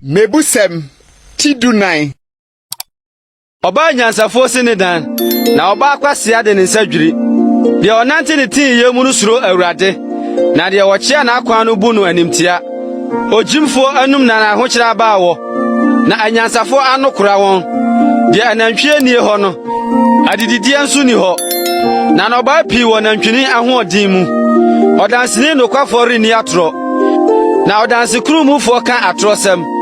Mebusem Tidunan. Oba nyansafo sinidan na oba akwasia de ne nsadwiri de onante ne tin ye mu no suro awurade na de wochia na akwan no bu no animtia ojimfo anum na na hokyira baawo na anyansafo anokora won de anantwie nie ho no adididie nso ni ho na no ba pi wo nantwini ahoodin mu odansini no kwafori ni atro na odansi kurumufo ka atrosem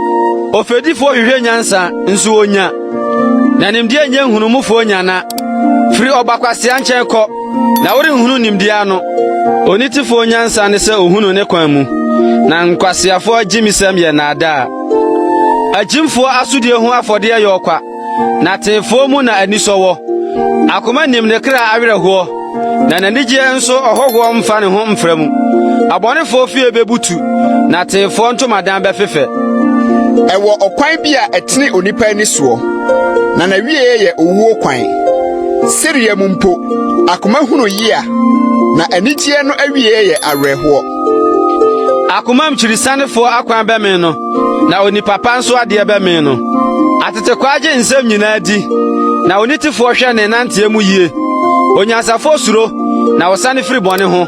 ofedifo hwehwe nyansa nso onya na nimdie nye nhunumufo nyana firi obakwasia nchenkọ na wori nhunu nimdie ano onitifo nyansa ne se ohunu ne kwan mu na nkwasiafo agimisem ye na ada agimfo asudie hu afode ye okwa na tefo mu na anisowo akoma nim ne kra awerehọ na nanigye nso ohogho mfa ne ho mframu abonefo fie bebutu na tefo ntomadan befefe Ewo okwan bi a etene onipa ani so na wie ye owuo kwan seriye mumpo akoma hunu yia na anigye no awie ye awerehọ akoma mchirisanefo akwan be me no na onipa pa nso ade be me no atete kwaje nsem nyina di na onitifo hwe ne nante mu yie onyansafo suro na wosane firi bone ho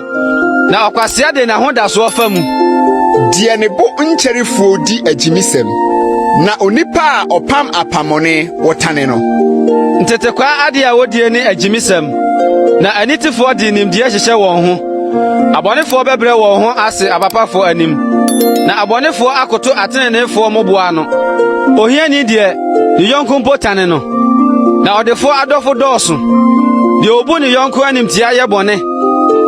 na okwasia de na ho da so ofamu die ne bo nkyerefo di agimisem na onipa a opam apamone wotane no ntete kwa ade a wodie ne agimisem na anitifo de nimdie hyehye won ho abonefo bebre won ho ase abapafo anim na abonefo akoto atenenefo moboa no ohiani de ni yonko mpotane no na odefo adofo dooso de obu ni yonko animtia ye bone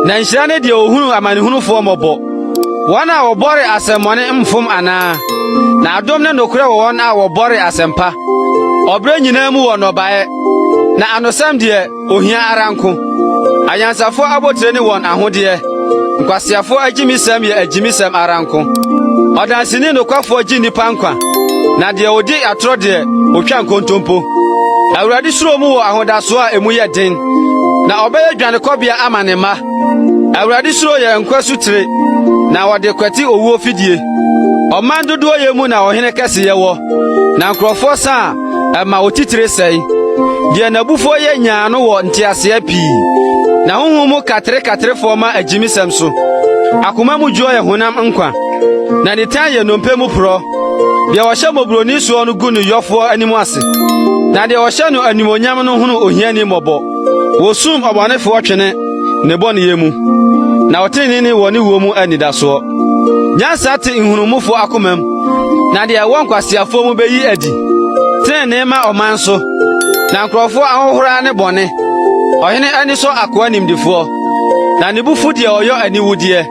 na nhyira ne de ohunu amanehunufo mobo wana wobore asemone mfom ana na adom ne nokure won a wobore asempa obre nyina mu wono bae na anosam de ohia aranko anyansafo abotre ne won ahode nkwasiafo agimisem ye agimisem aranko odansini nokwafo agi nipa nkwa na de odi atro de otwa nkontompo awurade suro mu wo ahodaso a emu ye den na obeye dwane kobia amanema awurade suro ye nkwasutire na wode kwati owuo fidie oman dodo ye mu na ohene kese ye wo na nkrofo sa ma otitire sei de nabufo ye nya no wo ntiase api na honhom katre foma agimisem so akoma mu juo ye honam nkwa na ne tan ye nompe mu pro de wo hye mobroni so no gu no yofo animu ase na de wo hye no animonyam no hunu ohiani mobo wo sum obonefo twene ne bone yemu na otini ni woni wo mu anidaso nyansa te nhunumufo akomam na de won kwasiafo mu beyi adi tene ma omanso na nkrofo ahohora ne bone ohene ani so akoa nimdifo na ne bufu de oyo aniwudie